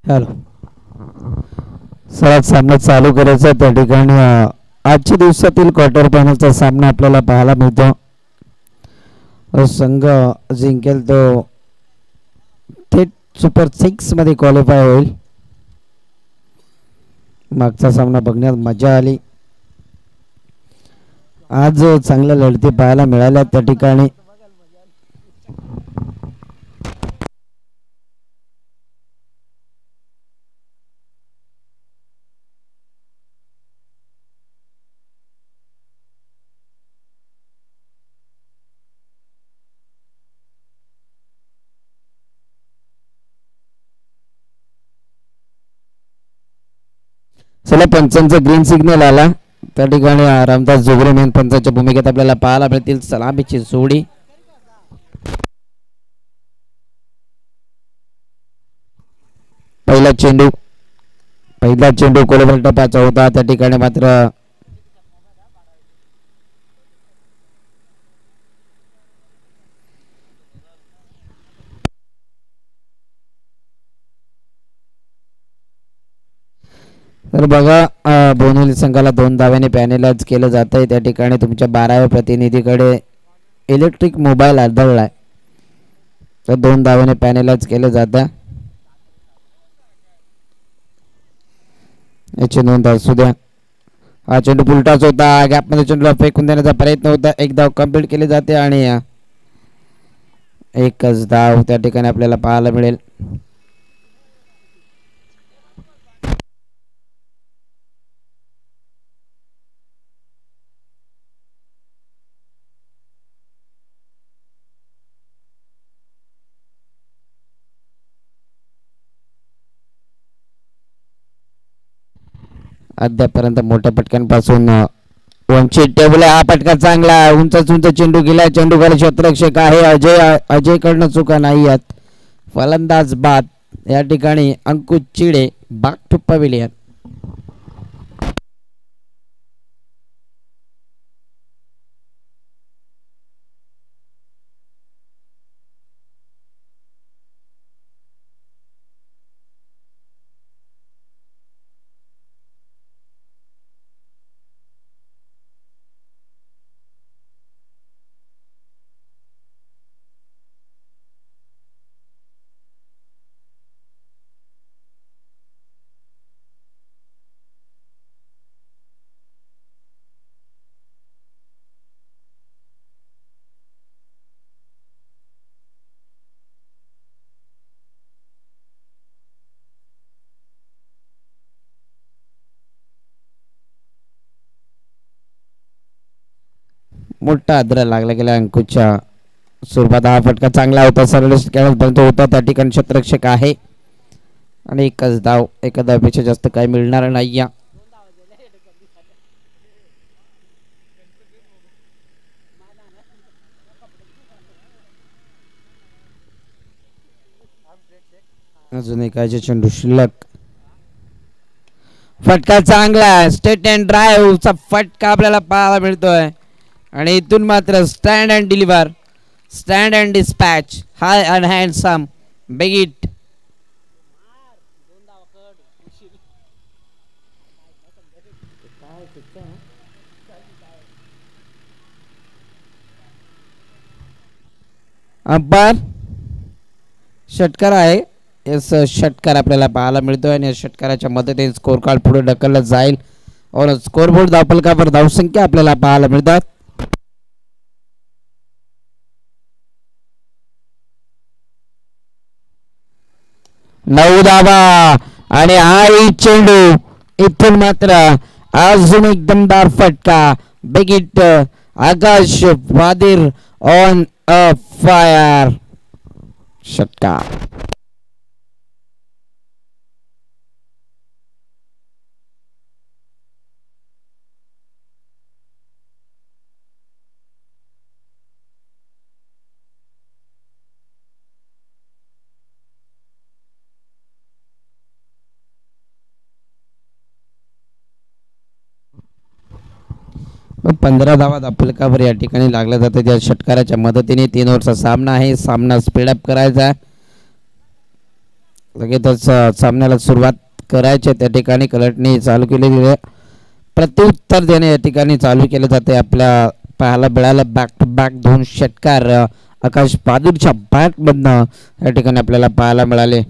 Hello. सर्वात सामना चालू करायचा त्या ठिकाणी आजच्या दिवसातील क्वार्टर फायनलचा सामना आपल्याला पाहायला मिळतो. संघ जिंकेल तो थेट सुपर 6 मध्ये क्वालिफाय होईल. मागचा सामना बघण्यात मजा आली. आज चांगल्या लढती पाहायला मिळाल्या त्या ठिकाणी. चला पंचांचा ग्रीन सिग्नल आला त्या ठिकाणी. रामदास जोगरे मेन पंचांच्या भूमिकेत आपल्याला पाहायला मिळतील. सलामीची सोडी. पहिला चेंडू कोलबल टप्प्याचा होता त्या ठिकाणी. मात्र तर बघा बोनवली संघाला 2 धाव्याने पॅनलाइज केलं जात आहे त्या ठिकाणी. तुमच्या 12व्या प्रतिनिधीकडे इलेक्ट्रिक मोबाईल आढळलाय तर 2 धाव्याने पॅनलाइज केलं जातं. याची नोंद असू द्या. हा चेंडू पुलटाच होता. गॅपमध्ये चेंडूला फेकून देण्याचा प्रयत्न होता. एक धाव कंप्लीट केली जाते आणि एकच धाव त्या ठिकाणी आपल्याला पाहायला मिळेल. अद्यापर्यंत मोठ्या पटक्यांपासून वंचित टेबल. हा पटका चांगला उंच चेंडू गेला. चेंडू खाली क्षेत्ररक्षक आहे अजय कडनं चुका नाही आहेत. फलंदाज बाद या ठिकाणी अंकुश चिडे बॅक टू पवेलियन. मोठा आदरा लागला गेला अंकुशच्या सुरुवात. हा फटका चांगला होता. सरळ खेळत होता त्या ठिकाणी. क्षेत्ररक्षक आहे आणि एकच धाव. एका धावपेक्षा जास्त काही मिळणार नाही. अजून एकाचे चेंडू शिल्लक. फटका चांगला. स्टेट अँड ड्राईव्हचा फटका आपल्याला पाहायला मिळतोय आणि इथून मात्र stand and deliver, stand and dispatch, high and handsome, big it. Umpire षटकार आहे. याच षटकार आपल्याला पाहायला मिळतोय आणि या षटकाराच्या मदतीने स्कोर कार्ड पुढे ढकललं जाईल और स्कोरबोर्ड धावफलकावर धावसंख्या आपल्याला पाहायला मिळतात. नऊ धावा आणि हा चेंडू इथून मात्र अजून एक दमदार फटका. Big hit. Akash Vadir on a fire. षटकार. व 15 धावा धावफलकावर या ठिकाणी लागल्या जातात. त्या षटकाराच्या मदतीने 3 ओव्हरचा सामना आहे. सामना स्पीडअप करायचा. लगेचच सामन्याला सुरुवात करायची त्या ठिकाणी कलटणी चालू केलेली आहे. प्रत्युत्तर देणे या ठिकाणी चालू केले जाते. आपल्या पाहायला मिळालं बॅक टू बॅक 2 षटकार आकाश बहादूरच्या बॅटमधनं या ठिकाणी आपल्याला पाहायला मिळाले.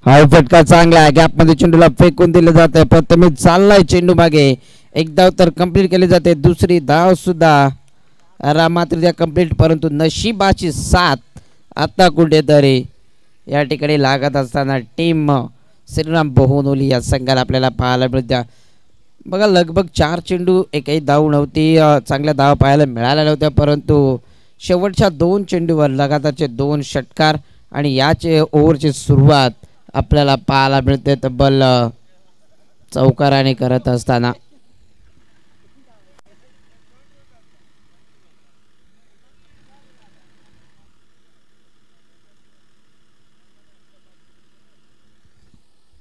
हा फटका चांगला आहे. गॅप मध्ये चेंडूला फेकून दिले जाते. प्रथमेश चाललाय चेंडू मागे. एक धाव तर कंप्लीट केली जाते. दुसरी धाव सुद्धा रामात्रित्या कंप्लीट, परंतु नशिबाची साथ आता कुठेतरी या ठिकाणी लागत असताना टीम श्रीराम बोहोनोली या संघाला आपल्याला पाहायला मिळत्या. बघा लगभग 4 चेंडू एकही धाव नव्हती. चांगल्या धावा पाहायला मिळाल्या नव्हत्या, परंतु शेवटच्या 2 चेंडूवर लगातारचे 2 षटकार आणि याचे ओव्हरची सुरुवात आपल्याला पाहायला मिळते तब्बल चौकाराने करत असताना.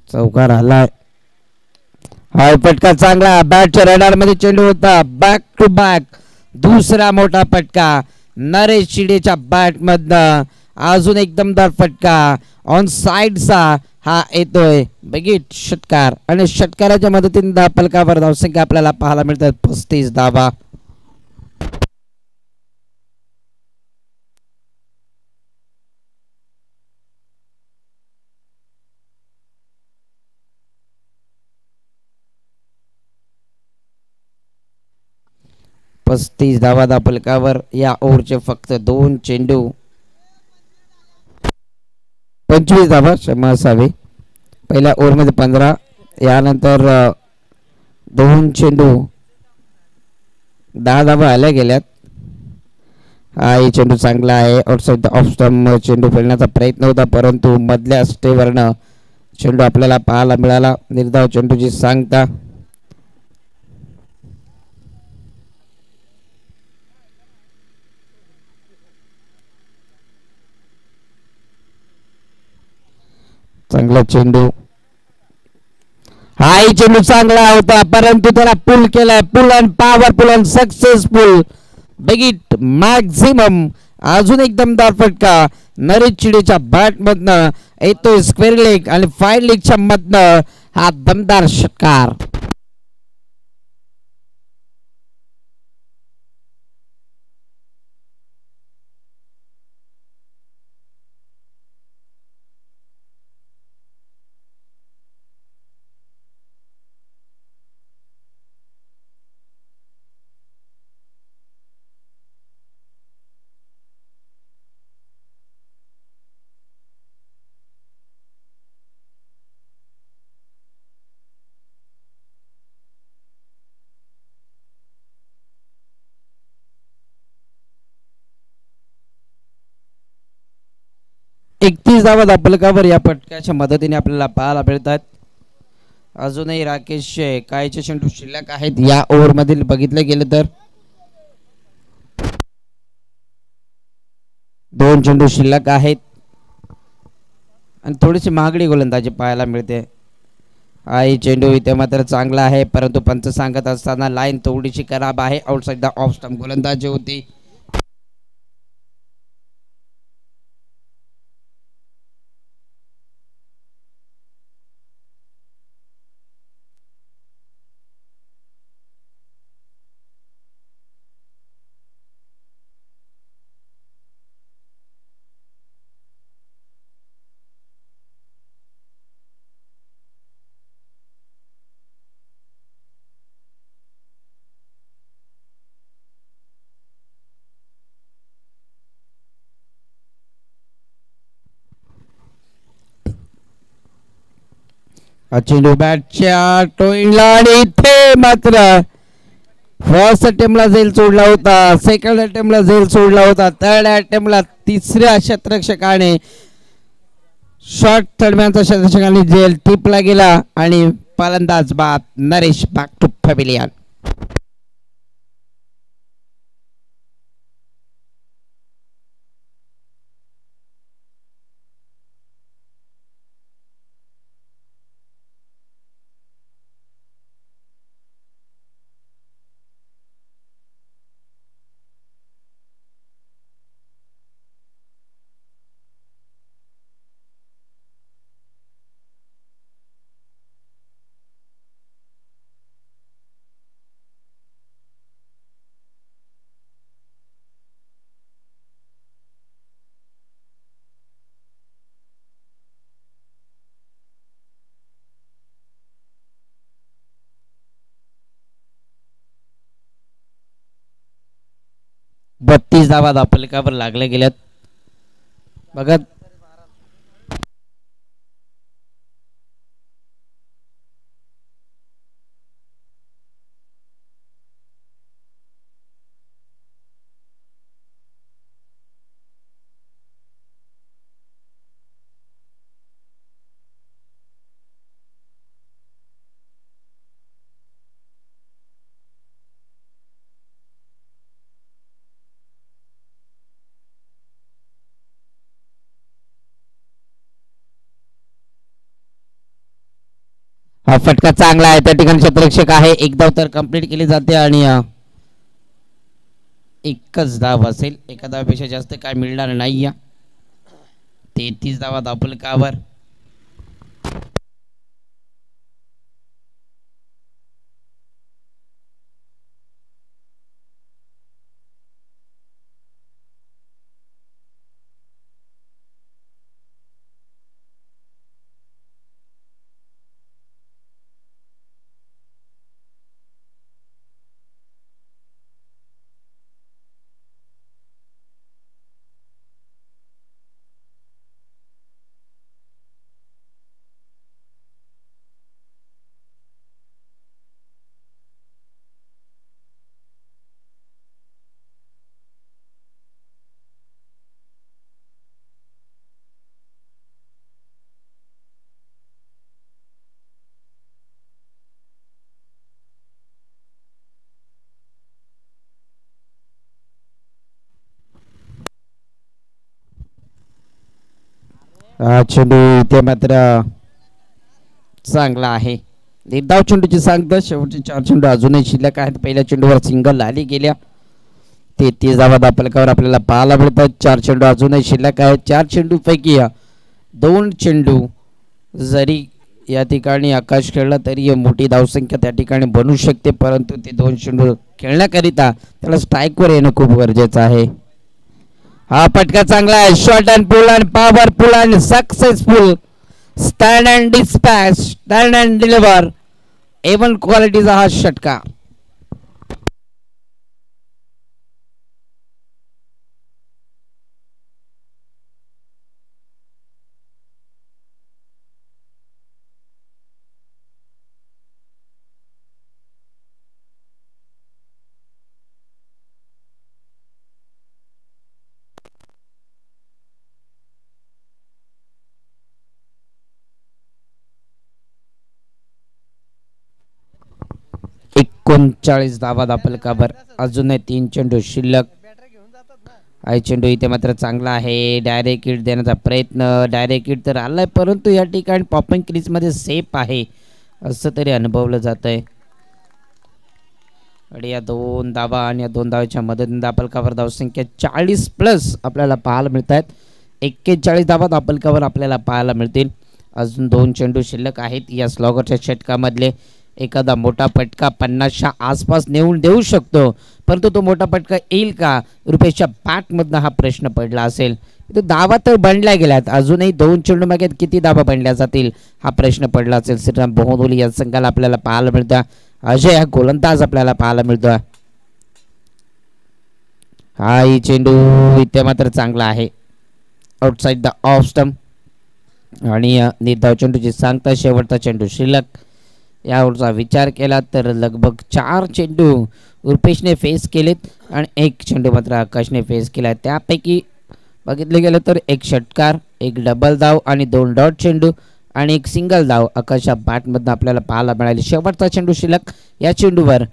चौकार आलाय. हा फटका चांगला. बॅटच्या रडार मध्ये चेंडू होता. बॅक टू बॅक दुसरा मोठा फटका नरेश शिडेच्या बॅट मधनं. अजून एक दमदार फटका ऑन साइडचा हा येतोय. बघित षटकार आणि षटकाराच्या मदतीने धावफलकावर धावसंख्या आपल्याला पाहायला मिळतात 35 धावा. धावफलकावर या ओव्हरचे फक्त 2 चेंडू. 25 धावा क्षमा असावी. पहिल्या ओव्हरमध्ये 15, यानंतर 2 चेंडू 10 धावा आल्या गेल्यात. हा चेंडू चांगला आहे. आउटसाइड ऑफ स्टंप चेंडू फेकण्याचा प्रयत्न होता, परंतु मधल्या स्टेवरनं चेंडू आपल्याला पाहायला मिळाला. निर्धाव चेंडूची सांगता. चांगला चेंडू. हाही चेंडू चांगला होता, परंतु त्याला पुल केलाय. Pull and powerful and successful. Big hit maximum. अजून एक दमदार फटका नरेश चिडेच्या बॅट मधनं येतोय. स्क्वेअर लेग आणि 5 लेगच्या मधनं हा दमदार षटकार. धावा धावफलकावर या फटक्याच्या मदतीने आपल्याला पाहायला मिळतात. अजूनही राकेश कायचे चेंडू शिल्लक आहेत या ओव्हर मधील बघितले गेले तर. 2 चेंडू शिल्लक आहेत आणि थोडीशी महागडी गोलंदाजी पाहायला मिळते. हा चेंडू इथे मात्र चांगला आहे, परंतु पंच सांगत असताना लाईन थोडीशी खराब आहे. आउटसाइड द ऑफ स्टंप गोलंदाजी होती. चेंडू बॅटच्या टोईला आणि इथे मात्र फर्स्ट अटेम्प्टला झेल सोडला होता. सेकंड अटेम्प्टला झेल सोडला होता. थर्ड अटेम्प्टला तिसऱ्या क्षेत्ररक्षकाने शॉर्ट दरम्यानचा क्षेत्ररक्षकाने झेल टिपला गेला आणि फलंदाज बाद. Naresh back to pavilion. 32 धावा धापलकावर लागल्या गेल्यात बघा. हा फटका चांगला आहे त्या ठिकाणी क्षेत्ररक्षक आहे. एक धाव तर कंप्लीट केली जाते आणि एकच धाव असेल. एका धावापेक्षा जास्त काय मिळणार नाही. 33 धावा धापलकावर. चेंडू ते मात्र चांगला आहे. एक धाव चेंडूची सांगता. शेवटचे 4 चेंडू अजूनही शिल्लक आहेत. पहिल्या चेंडूवर सिंगल आली गेल्या. 33 धावा धापलकावर आपल्याला पाहायला मिळतात. 4 चेंडू अजूनही शिल्लक आहेत. 4 चेंडू पैकी 2 चेंडू जरी या ठिकाणी आकाश खेळला तरी मोठी धावसंख्या त्या ठिकाणी बनू शकते, परंतु ते 2 चेंडू खेळण्याकरिता त्याला स्ट्राईकवर येणं खूप गरजेचं आहे. हा फटका चांगला आहे. Short and pull and powerful and successful stand and dispatch stand and deliver A क्वालिटीचा हा षटकार. एकोणचाळीस धावा धापलकावर. अजूनही 3 चेंडू शिल्लक आहे. चेंडू इथे मात्र चांगला आहे. डायरेक्ट हिट देण्याचा प्रयत्न. डायरेक्ट हिट तर आलाय, परंतु या ठिकाणी पॉपिंग क्रीजमध्ये सेफ आहे असं तरी अनुभवलं जात आहे. आणि या 2 धावा आणि या 2 धावाच्या मदतीने धापलकावर धावसंख्या 40+ आपल्याला पाहायला मिळत आहेत. 41 धावा धापलकावर आपल्याला पाहायला मिळतील. अजून 2 चेंडू शिल्लक आहेत. या स्लॉगरच्या षटकामधले एखादा मोठा फटका 50च्या आसपास नेऊन देऊ शकतो, परंतु तो मोठा फटका येईल का रुपेशच्या बॅटमधनं हा प्रश्न पडला असेल. तो धावा तर बनल्या गेल्यात. अजूनही 2 चेंडू मागे किती धावा बनल्या जातील हा प्रश्न पडला असेल. श्रीराम बोहोदोली या संघाला आपल्याला पाहायला मिळतं. अजय हा गोलंदाज आपल्याला पाहायला मिळतोय. हा ही चेंडू इथे मात्र चांगला आहे. आउटसाइड द ऑफ स्टंप आणि निर्धाव चेंडूची सांगता. शेवटचा चेंडू शिल्लक. यावरचा विचार केला तर लगभग 4 चेंडू रुपेशने फेस केलेत आणि 1 चेंडू मात्र आकाशने फेस केला. त्यापैकी बघितलं गेलं तर 1 षटकार, 1 डबल धाव आणि 2 डॉट चेंडू आणि 1 सिंगल धाव आकाशच्या बॅटमधून आपल्याला पाहायला मिळाली. शेवटचा चेंडू शिल्लक. या चेंडूवर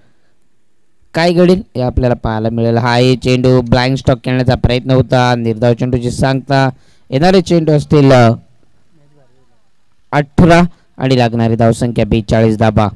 काय घडेल हे आपल्याला पाहायला मिळेल. हा हे चेंडू ब्लाइंड स्टॉक खेळण्याचा प्रयत्न होता. निर्धाव चेंडूची सांगता. येणारे चेंडू असतील 18 आणि लागणारी धावसंख्या 42 धावा.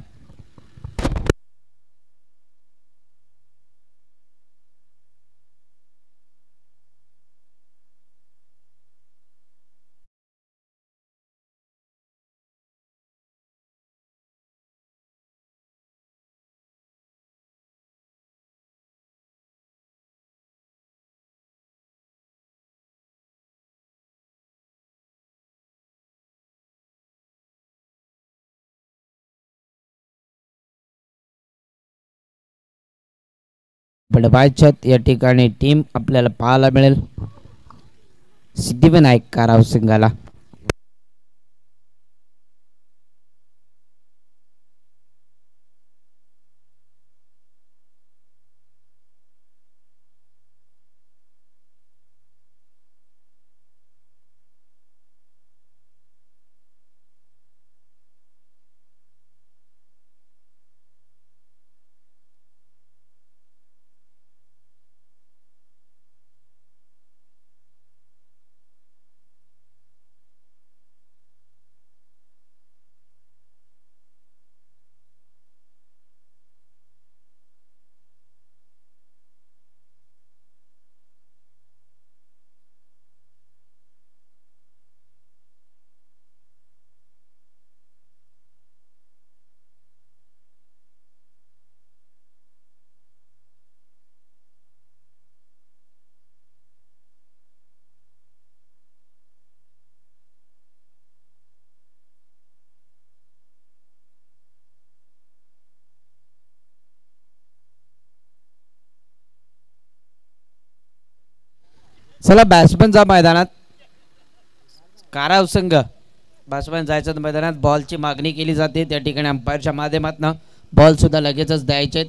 बडवायच्यात या ठिकाणी टीम आपल्याला पाहायला मिळेल सिद्धिविनायक काराव संघाला. चला बॅट्समन जा मैदानात. काराव संघ बॅट्समॅन जायचं मैदानात. बॉलची मागणी केली जाते त्या ठिकाणी अंपायरच्या माध्यमातून. बॉल सुद्धा लगेचच द्यायचे.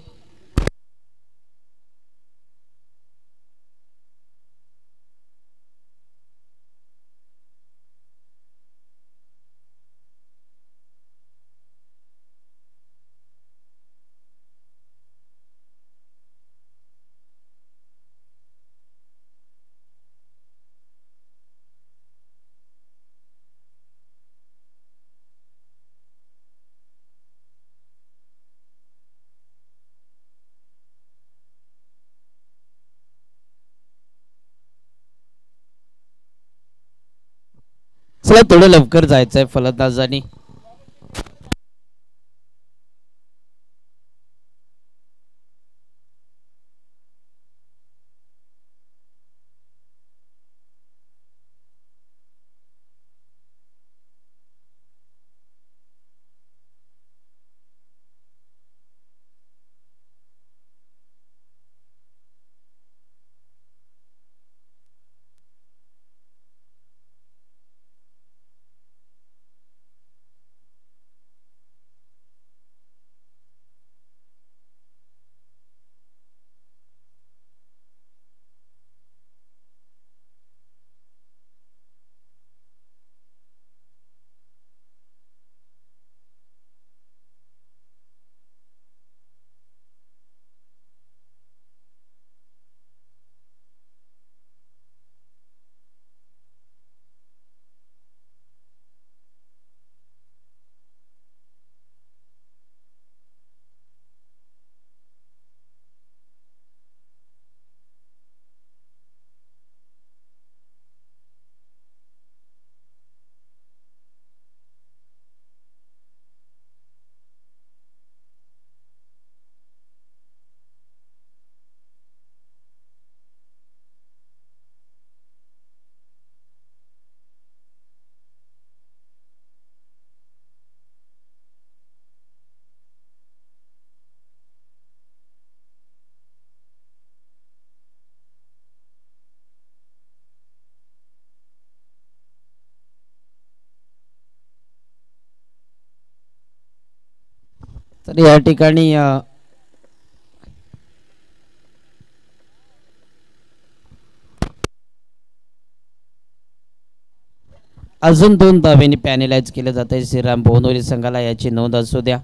चला थोडं लवकर जायचंय फलंदाजांनी. तर या ठिकाणी अजून 2 धावेने पॅनलाइज केले जाते श्रीराम बोनोली संघाला. याची नोंद असू द्या.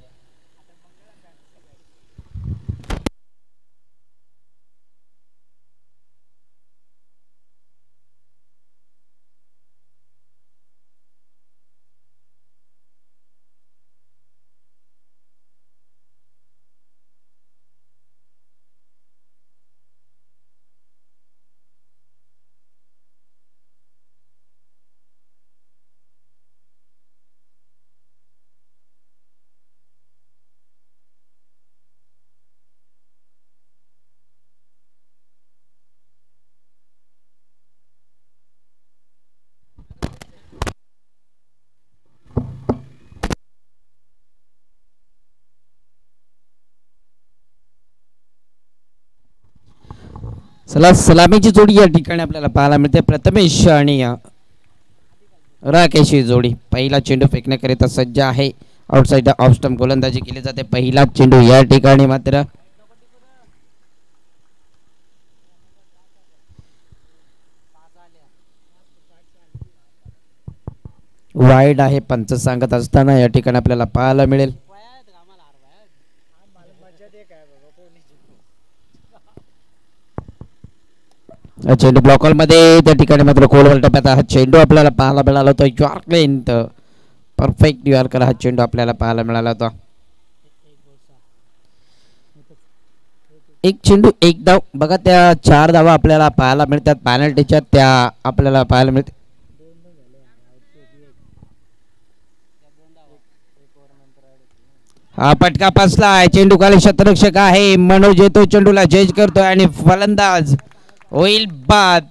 चला सलामीची जोडी या ठिकाणी आपल्याला पाहायला मिळते. प्रथमेश आणि राकेश ही जोडी पहिला चेंडू फेकण्याकरिता सज्ज आहे. आउटसाइड ऑफ स्टंप गोलंदाजी केली जाते. पहिला चेंडू या ठिकाणी मात्र वाईड आहे. पंच सांगत असताना या ठिकाणी आपल्याला पाहायला मिळेल. चेंडू ब्लॉकल मध्ये त्या ठिकाणी मात्र खोलवर टप्प्यात हा चेंडू आपल्याला पाहायला मिळाला होता. यॉर्क परफेक्ट यॉर्कर हा चेंडू आपल्याला पाहायला मिळाला होता. एक चेंडू एक धाव. बघा त्या 4 धावा आपल्याला पाहायला मिळतात पॅनल्टीच्या, त्या आपल्याला पाहायला मिळतात. हा पटका पासलाय. चेंडू खाली क्षेत्ररक्षक आहे. मनोज येतो चेंडूला जज करतोय आणि फलंदाज होईल बाद.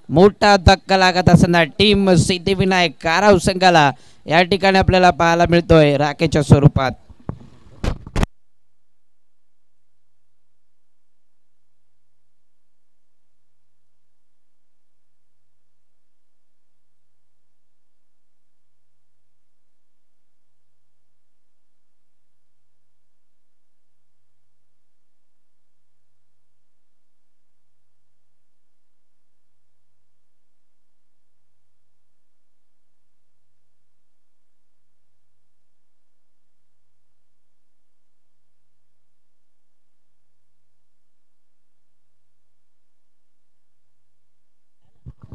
मोठा धक्का लागत असताना टीम सिद्धिविनायक काराव संघाला या ठिकाणी आपल्याला पाहायला मिळतोय राखेच्या स्वरूपात.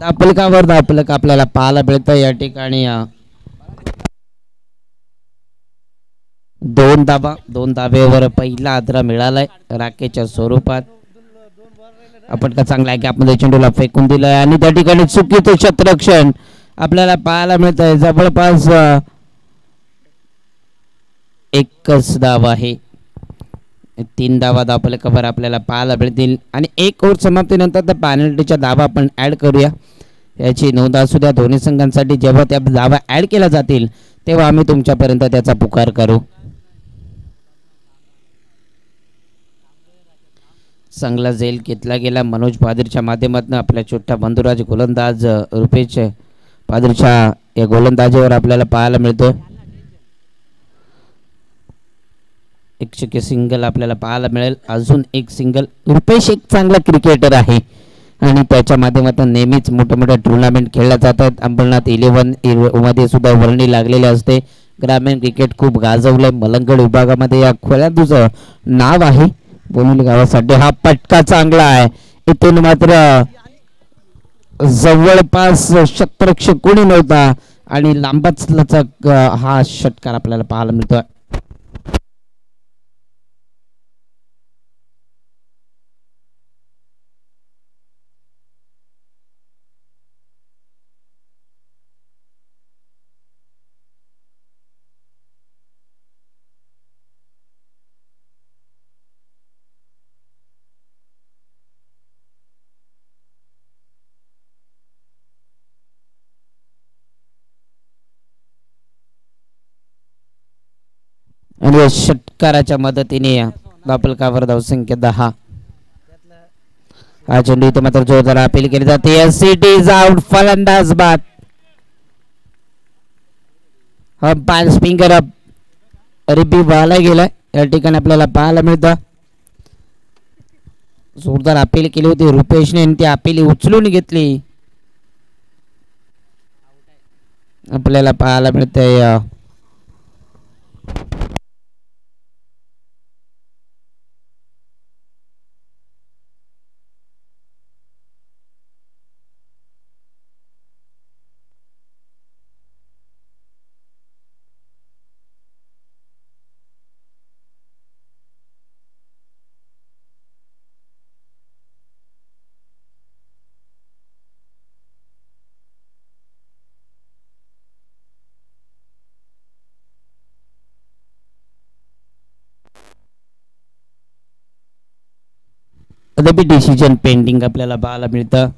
दापलकावर दापलक आपल्याला पाहायला मिळतं या ठिकाणी. 2 धाब्यावर पहिला आदरा मिळालाय राखेच्या स्वरूपात. आपण का चांगला गॅपमध्ये चेंडूला फेकून दिलाय आणि त्या ठिकाणी चुकीचं क्षेत्ररक्षण आपल्याला पाहायला मिळत आहे. जवळपास एकच धाव आहे. 3 धावा धापलकावर आपल्याला पाहायला मिळतील आणि 1 ओव्हर समाप्तीनंतर त्या पॅनल्टीच्या धावा आपण ऍड करूया. याची नोंद असू द्या दोन्ही संघांसाठी. जेव्हा त्या धावा ऍड केल्या जातील तेव्हा आम्ही तुमच्यापर्यंत त्याचा पुकार करू. चांगला झेल घेतला गेला मनोज पादरीच्या माध्यमातून. आपल्या छोट्या बंधुराज गोलंदाज रुपेश पादरीच्या या गोलंदाजीवर आपल्याला पाहायला मिळतो. एक सिंगल आपल्याला पाहायला मिळेल. अजून एक सिंगल. रुपेश एक चांगला क्रिकेटर आहे आणि त्याच्या माध्यमातून नेहमीच मोठ्या मोठ्या टुर्नामेंट खेळल्या जातात. अंबरनाथ 11 मध्ये सुद्धा वर्णी लागलेले असते. ग्रामीण क्रिकेट खूप गाजवलंय. मलंगड विभागामध्ये या खोल्यांचं नाव आहे. बोनुली गावासाठी हा पटका चांगला आहे. इथून मात्र जवळपास क्षेत्ररक्षक कोणी नव्हता आणि लांबच लचक हा षटकार आपल्याला पाहायला मिळतोय. आणि षटकाराच्या मदतीने दापलकावर धावसंख्या 10. हा चेंडू इथे मात्र जोरदार अपील केली जाते. City is out. फलंदाज बाद. अंपायर स्पिंगर रिबी व्हायला गेलाय या ठिकाणी आपल्याला पाहायला मिळतं. जोरदार अपील केली होती रुपेशने. ती अपील उचलून घेतली आपल्याला पाहायला मिळतंय. डिसिजन पेंडिंग आपल्याला पाहायला मिळतं.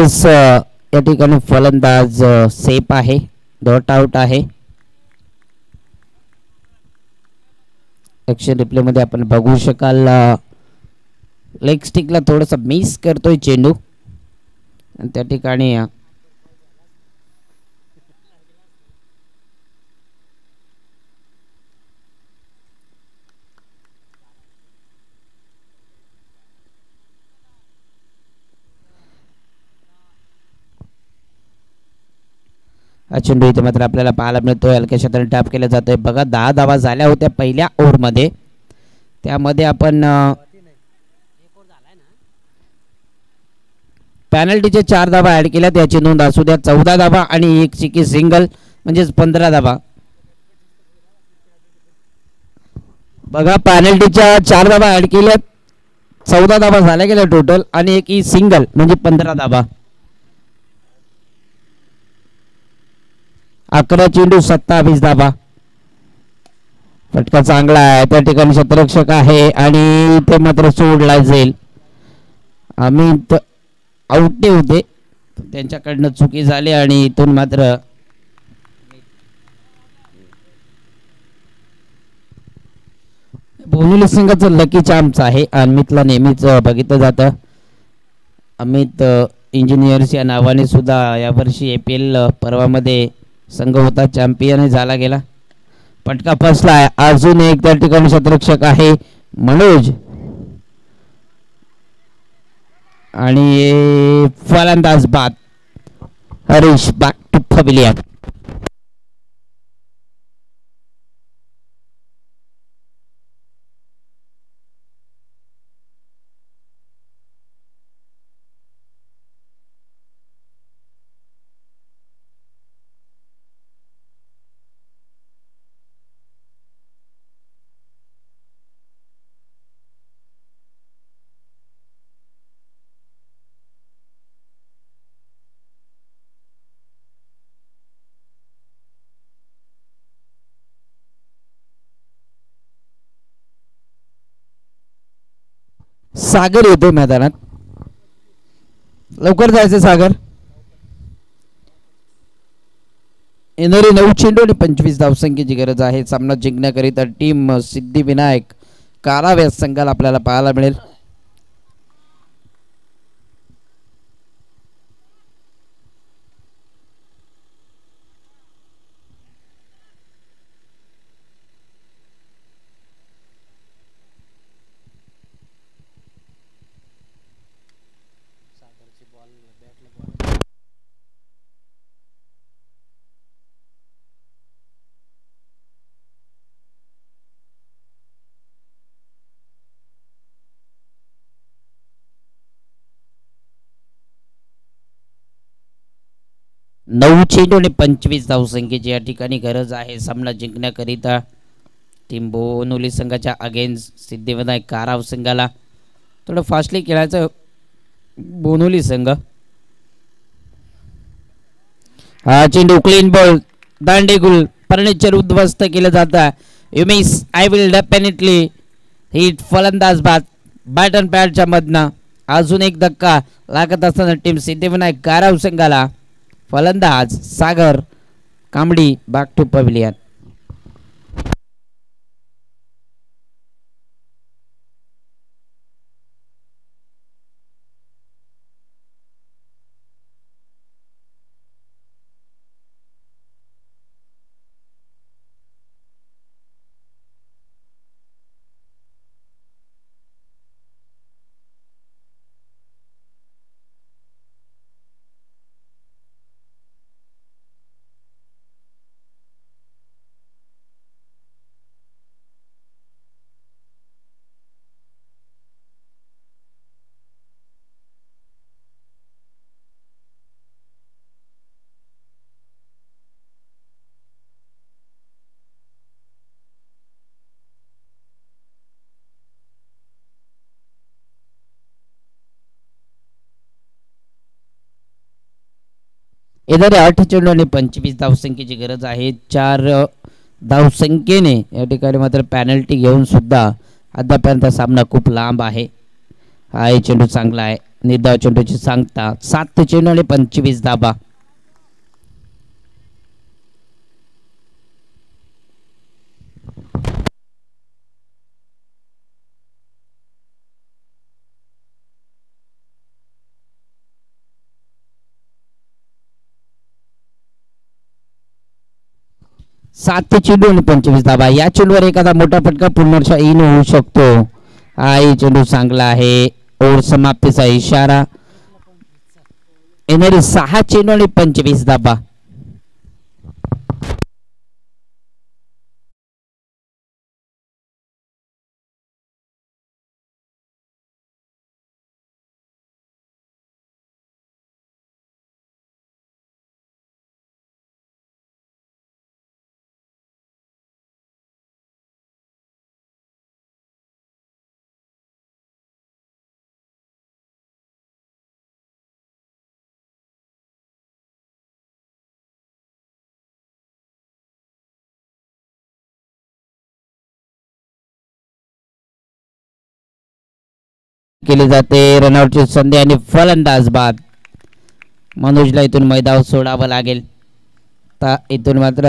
नक्कीच या ठिकाणी फलंदाज सेफ आहे, डॉट आउट आहे. ॲक्शन रिप्ले मध्ये आपण बघू शकाल लेग स्टिकला थोडासा मिस करतोय चेंडू आणि त्या ठिकाणी चेंडू इथे मात्र आपल्याला पाहायला मिळतोय हलक्या क्षेत्राने टॅप केला जातोय. बघा 10 धावा झाल्या होत्या पहिल्या ओव्हरमध्ये, त्यामध्ये आपण पॅनल्टीचे 4 धावा ऍड केल्या, त्याची नोंद असू द्या. 14 धावा आणि एक चिकी सिंगल म्हणजेच 15 धावा. बघा पॅनल्टीच्या 4 धावा ऍड केल्या, 14 धावा झाल्या गेल्या टोटल आणि एक ही सिंगल म्हणजे 15 धावा. 11 चेंडू 27 धावा. फटका चांगला आहे, त्या ठिकाणी क्षेत्ररक्षक आहे आणि ते मात्र सोडला जाईल. अमित आउट होते, त्यांच्याकडनं चुकी झाली आणि इथून मात्र बोनुली संघाचं लकी चान्स आहे. अमितला नेहमीच बघितलं जातं. अमित इंजिनियर्स या नावाने सुद्धा यावर्षी APL पर्वामध्ये संघ होता, चॅम्पियन झाला गेला. फटका फसला आहे. अजून एक त्या ठिकाणी क्षेत्ररक्षक आहे मनोज आणि फलंदाज बाद. Harish back to pavilion. Sagar येतो मैदानात, लवकर जायचं सागर. येणारी 9 चेंडू आणि 25 धावसंख्येची गरज आहे. सामना जिंकण्याकरिता टीम सिद्धिविनायक काराव या संघाला आपल्याला पाहायला मिळेल. नऊ चेंडू आणि 25 धावसंख्येची या ठिकाणी गरज आहे सामना जिंकण्याकरिता टीम बोनोली संघाच्या अगेन्स्ट सिद्धिविनायक काराव संघाला. थोडं फास्टली खेळायचं बोनोली संघ. हा चेंडू क्लीन बॉल, दांडेगुल फर्निचर उद्ध्वस्त केलं जातं. You miss, I will definitely hit. फलंदाज बाद बॅटन पॅडच्या मधनं. अजून एक धक्का लागत असताना टीम सिद्धिविनायक काराव संघाला. फलंदाज सागर कांबडी बॅक टू पवेलियन. येणारे 8 चेंडू आणि 25 धावसंख्येची गरज आहे. 4 धावसंख्येने या ठिकाणी मात्र पॅनल्टी घेऊन सुद्धा अद्यापर्यंत सामना खूप लांब आहे. हा चेंडू चांगला आहे. निर्धाव चेंडूची सांगता 7 चेंडू आणि 25 धाबा. सात चेंडू आणि 25 धाबा. या चेंडूवर एखादा मोठा फटका पुनर्शा इन होऊ शकतो. हाही चेंडू चांगला आहे. ओव्हर समाप्तीचा इशारा. येणारी 6 चेंडू आणि 25 धाबा. केली जाते. रनआउटची संधी आणि फलंदाज बाद. मनोजला इथून मैदान सोडावं लागेल. इथून मात्र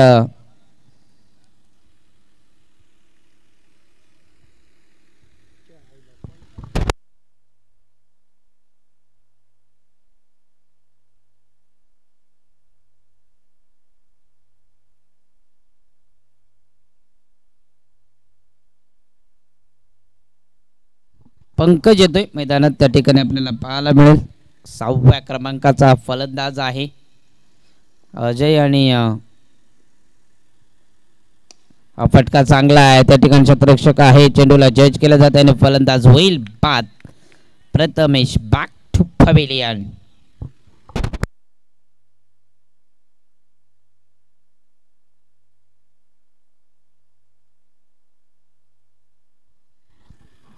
पंकज येतोय मैदानात. त्या ठिकाणी आपल्याला पाहायला मिळेल 6व्या क्रमांकाचा फलंदाज आहे अजय. आणि फटका चांगला आहे. त्या ठिकाणी क्षेत्ररक्षक आहे. चेंडूला जज केलं जात आणि फलंदाज होईल बाद. Prathamesh back to pavilion.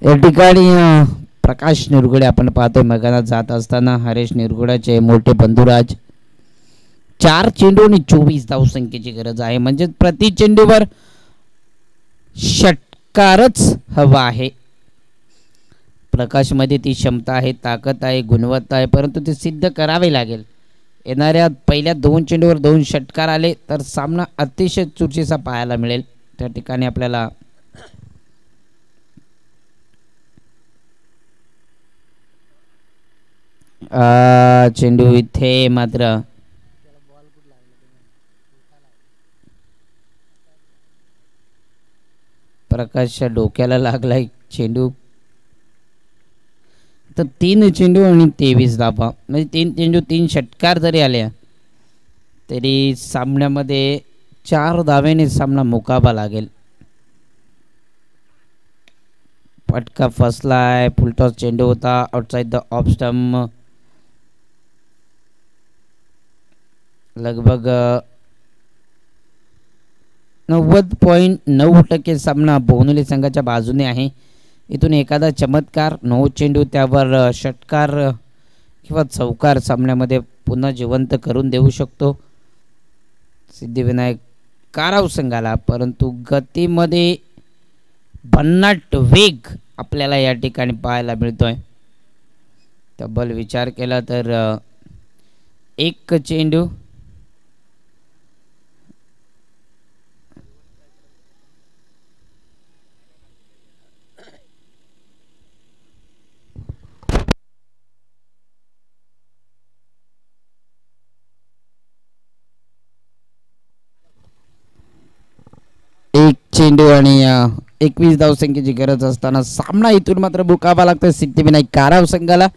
या ठिकाणी प्रकाश निरगुडे आपण पाहतोय मैदानात जात असताना. हरेश निरगुड्याचे मोठे बंधुराज. 4 चेंडू आणि 24 धावसंख्येची गरज आहे. म्हणजे प्रति चेंडूवर षटकारच हवा आहे. प्रकाश मध्ये ती क्षमता आहे, ताकद आहे, गुणवत्ता आहे, परंतु ते सिद्ध करावे लागेल. येणाऱ्या पहिल्या 2 चेंडूवर 2 षटकार आले तर सामना अतिशय चुरशीचा पाहायला मिळेल. त्या ठिकाणी आपल्याला चेंडू इथे मात्र प्रकाशच्या डोक्याला लागलाय चेंडू. तर 3 चेंडू आणि 23 धाबा. म्हणजे 3 चेंडू 3 षटकार जरी आल्या तरी सामन्यामध्ये 4 धाव्याने सामना मुकावा लागेल. फटका फसलाय. फुलटॉस चेंडू होता आउटसाइड द ऑफ स्टंप. लगभग 90.9% सामना बोनवली संघाच्या बाजूने आहे. इथून एखादा चमत्कार 9 चेंडू त्यावर षटकार किंवा चौकार सामन्यामध्ये पुन्हा जिवंत करून देऊ शकतो सिद्धिविनायक काराव संघाला. परंतु गतीमध्ये भन्नाट वेग आपल्याला या ठिकाणी पाहायला मिळतोय. तब्बल विचार केला तर 1 चेंडू चेंडू आणि 21 धावसंख्येची गरज असताना सामना इथून मात्र मुकावा लागतोय सिद्धिविनायक काराव संघाला.